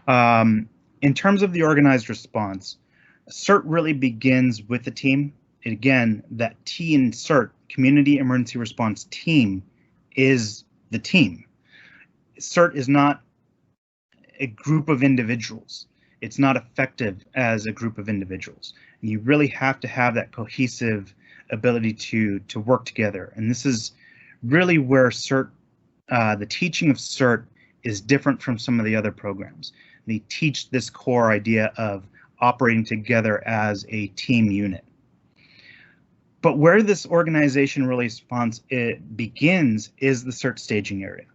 In terms of the organized response, CERT really begins with the team. Again, that T in CERT, Community Emergency Response Team, is the team. CERT is not a group of individuals. It's not effective as a group of individuals. And you really have to have that cohesive ability to work together. And this is really where CERT, the teaching of CERT is different from some of the other programs. They teach this core idea of operating together as a team unit. But where this organization response begins is the CERT staging area.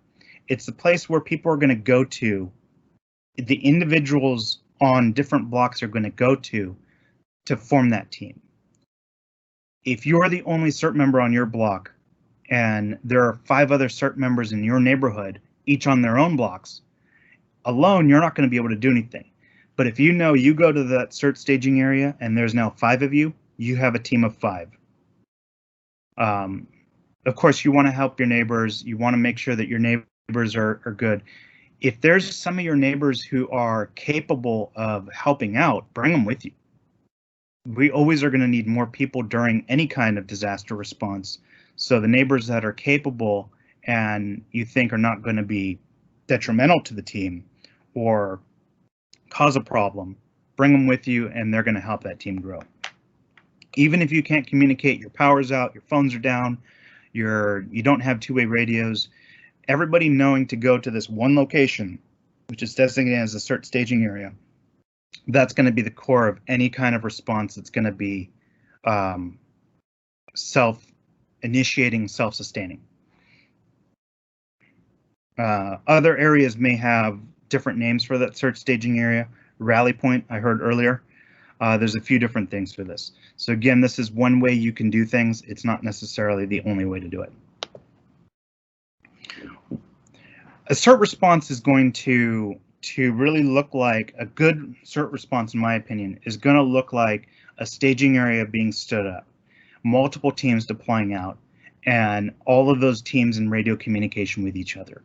It's the place where people are going to go to, the individuals on different blocks are going to go to form that team. If you're the only CERT member on your block and there are 5 other CERT members in your neighborhood, each on their own blocks, alone you're not going to be able to do anything. But if you know you go to that CERT staging area and there's now 5 of you, you have a team of 5. Of course, you want to help your neighbors. You want to make sure that your neighbors are good. If there's some of your neighbors who are capable of helping out, bring them with you. We always are going to need more people during any kind of disaster response. So the neighbors that are capable and you think are not going to be detrimental to the team or cause a problem, bring them with you and they're going to help that team grow. Even if you can't communicate, your power's out, your phones are down, you don't have two-way radios, everybody knowing to go to this one location, which is designated as a CERT staging area, that's going to be the core of any kind of response that's going to be self-initiating, self-sustaining. Other areas may have different names for that CERT staging area. Rally point, I heard earlier. There's a few different things for this. So again, this is one way you can do things. It's not necessarily the only way to do it. A CERT response is going to really look like, a good CERT response, in my opinion, is going to look like a staging area being stood up, multiple teams deploying out, and all of those teams in radio communication with each other.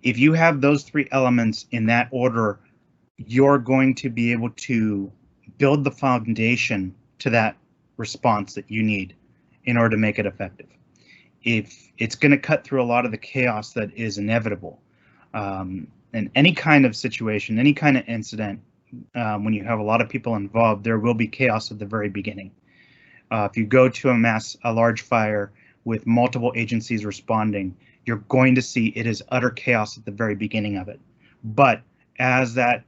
If you have those 3 elements in that order, you're going to be able to build the foundation to that response that you need in order to make it effective. If it's going to cut through a lot of the chaos that is inevitable. In any kind of situation, any kind of incident, when you have a lot of people involved, there will be chaos at the very beginning. If you go to a large fire with multiple agencies responding, you're going to see it is utter chaos at the very beginning of it. But as that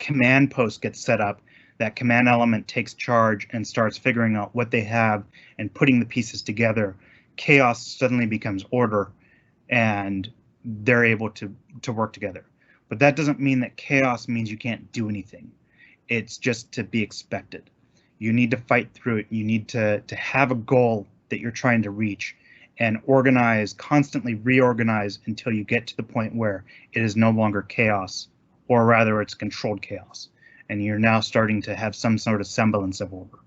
command post gets set up, that command element takes charge and starts figuring out what they have and putting the pieces together, chaos suddenly becomes order and they're able to work together. But that doesn't mean that chaos means you can't do anything. It's just to be expected. You need to fight through it. You need to have a goal that you're trying to reach and organize, constantly reorganize until you get to the point where it is no longer chaos, or rather it's controlled chaos. And you're now starting to have some sort of semblance of order.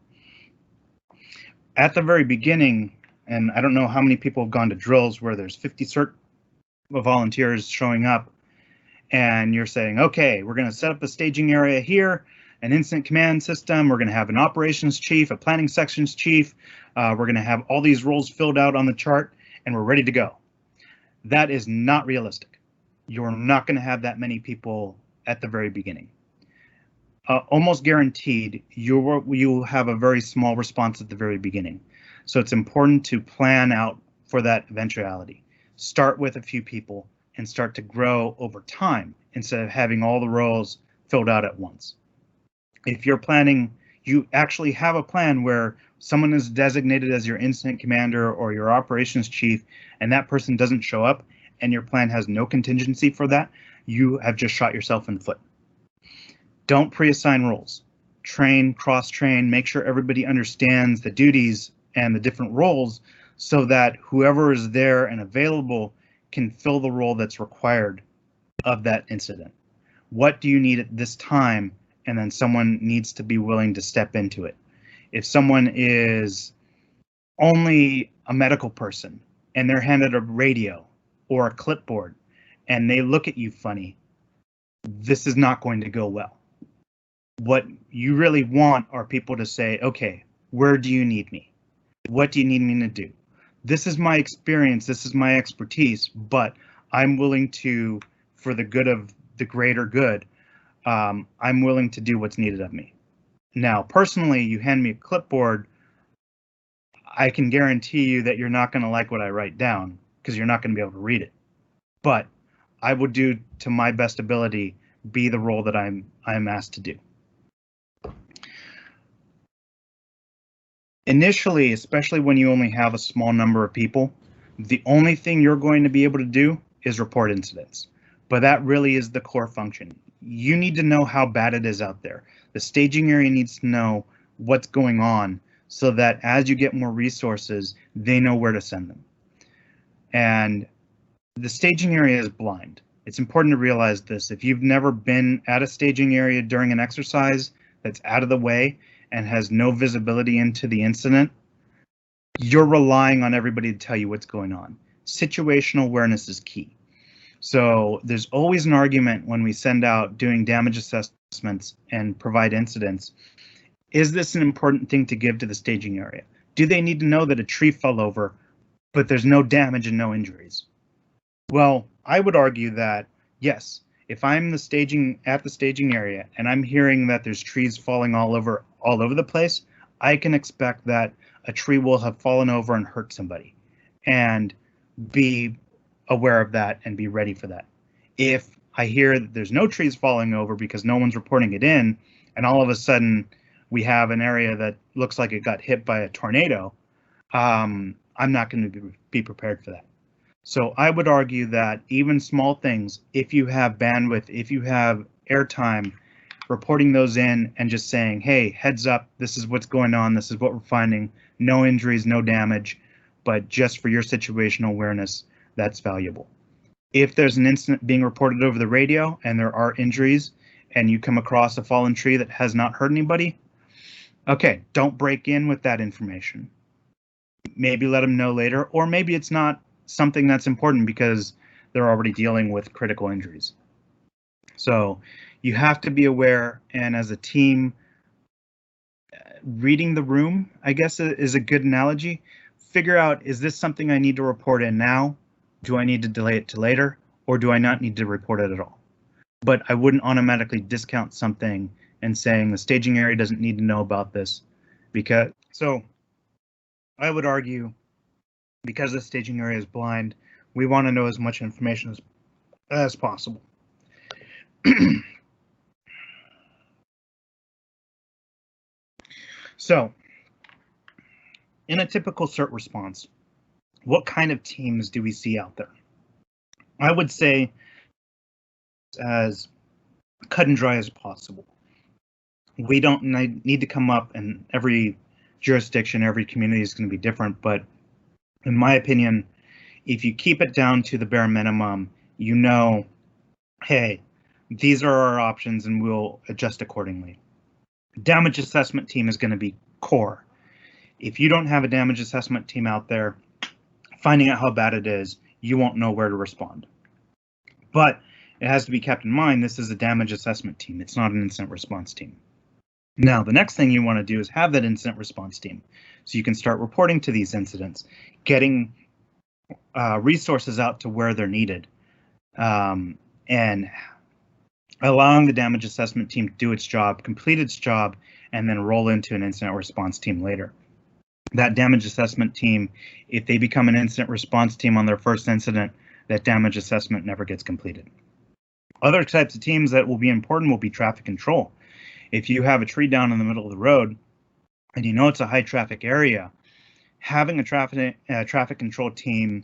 At the very beginning, and I don't know how many people have gone to drills where there's 50 CERT volunteers showing up and you're saying, okay, we're going to set up a staging area here, an incident command system, we're going to have an operations chief, a planning sections chief, we're going to have all these roles filled out on the chart, and we're ready to go. That is not realistic. You're not going to have that many people at the very beginning. Almost guaranteed, you'll have a very small response at the very beginning. So it's important to plan out for that eventuality. Start with a few people and start to grow over time instead of having all the roles filled out at once. If you're planning, you actually have a plan where someone is designated as your incident commander or your operations chief, and that person doesn't show up, and your plan has no contingency for that, you have just shot yourself in the foot. Don't pre-assign roles. Train, cross-train, make sure everybody understands the duties and the different roles so that whoever is there and available can fill the role that's required of that incident. What do you need at this time? And then someone needs to be willing to step into it. If someone is only a medical person and they're handed a radio or a clipboard and they look at you funny, this is not going to go well. What you really want are people to say, okay, where do you need me? What do you need me to do? This is my experience, this is my expertise, but I'm willing to, for the good of the greater good, I'm willing to do what's needed of me. Now, personally, you hand me a clipboard, I can guarantee you that you're not going to like what I write down because you're not going to be able to read it. But I will do to my best ability, be the role that I'm asked to do. Initially, especially when you only have a small number of people, the only thing you're going to be able to do is report incidents. But that really is the core function. You need to know how bad it is out there. The staging area needs to know what's going on so that as you get more resources, they know where to send them. And the staging area is blind. It's important to realize this. If you've never been at a staging area during an exercise that's out of the way and has no visibility into the incident, you're relying on everybody to tell you what's going on. Situational awareness is key. So there's always an argument when we send out doing damage assessments and provide incidents. Is this an important thing to give to the staging area? Do they need to know that a tree fell over, but there's no damage and no injuries? Well, I would argue that yes, if I'm at the staging area and I'm hearing that there's trees falling all over the place, I can expect that a tree will have fallen over and hurt somebody and be aware of that and be ready for that. If I hear that there's no trees falling over because no one's reporting it in, and all of a sudden we have an area that looks like it got hit by a tornado, I'm not going to be prepared for that. So I would argue that even small things, if you have bandwidth, if you have airtime, reporting those in and just saying, hey, heads up, this is what's going on, this is what we're finding, no injuries, no damage, but just for your situational awareness, that's valuable. If there's an incident being reported over the radio and there are injuries and you come across a fallen tree that has not hurt anybody, okay, don't break in with that information. Maybe let them know later, or maybe it's not something that's important because they're already dealing with critical injuries. So you have to be aware, and as a team, reading the room, I guess, is a good analogy. Figure out, is this something I need to report in now? Do I need to delay it to later? Or do I not need to report it at all? But I wouldn't automatically discount something and saying the staging area doesn't need to know about this, because so I would argue, because the staging area is blind, we want to know as much information as possible. So, in a typical CERT response, what kind of teams do we see out there? I would say as cut and dry as possible. We don't need to come up, and every jurisdiction, every community is going to be different, but in my opinion, if you keep it down to the bare minimum, you know, hey, these are our options and we'll adjust accordingly. Damage assessment team is going to be core. If you don't have a damage assessment team out there, finding out how bad it is, you won't know where to respond. But it has to be kept in mind, this is a damage assessment team. It's not an incident response team. Now, the next thing you want to do is have that incident response team. So you can start reporting to these incidents, getting resources out to where they're needed, and allowing the damage assessment team to do its job, complete its job, and then roll into an incident response team later. That damage assessment team, if they become an incident response team on their first incident, that damage assessment never gets completed. Other types of teams that will be important will be traffic control. If you have a tree down in the middle of the road and you know it's a high traffic area, having a traffic control team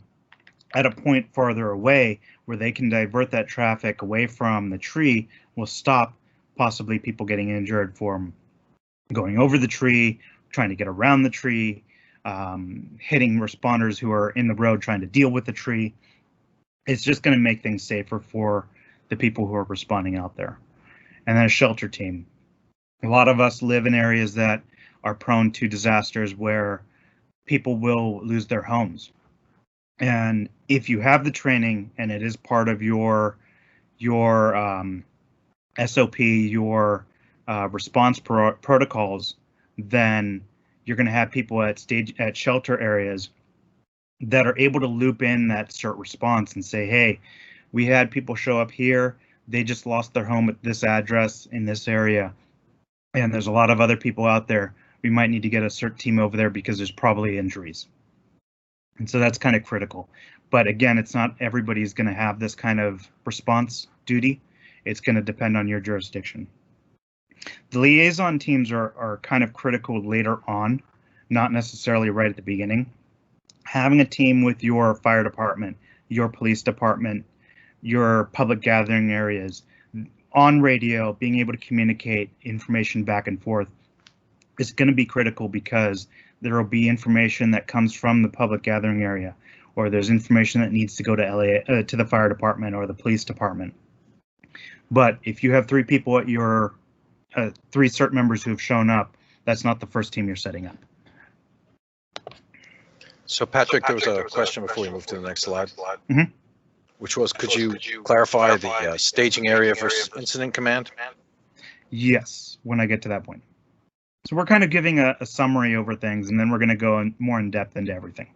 at a point farther away where they can divert that traffic away from the tree will stop possibly people getting injured from going over the tree, trying to get around the tree, hitting responders who are in the road trying to deal with the tree. It's just going to make things safer for the people who are responding out there. And then a shelter team. A lot of us live in areas that are prone to disasters where people will lose their homes. And if you have the training and it is part of your SOP, your response protocols, then you're going to have people at shelter areas that are able to loop in that CERT response and say, hey, we had people show up here. They just lost their home at this address in this area. And there's a lot of other people out there. We might need to get a CERT team over there because there's probably injuries. And so that's kind of critical. But again, it's not everybody's going to have this kind of response duty. It's going to depend on your jurisdiction. The liaison teams are kind of critical later on, not necessarily right at the beginning. Having a team with your fire department, your police department, your public gathering areas, on radio, being able to communicate information back and forth is going to be critical, because there will be information that comes from the public gathering area, or there's information that needs to go to to the fire department or the police department. But if you have 3 people at your 3 CERT members who've shown up, that's not the first team you're setting up. So Patrick, there was a question before we move to the next slide, which was, could you clarify the staging area versus incident command? Yes, when I get to that point. So we're kind of giving a summary over things, and then we're going to go more in depth into everything.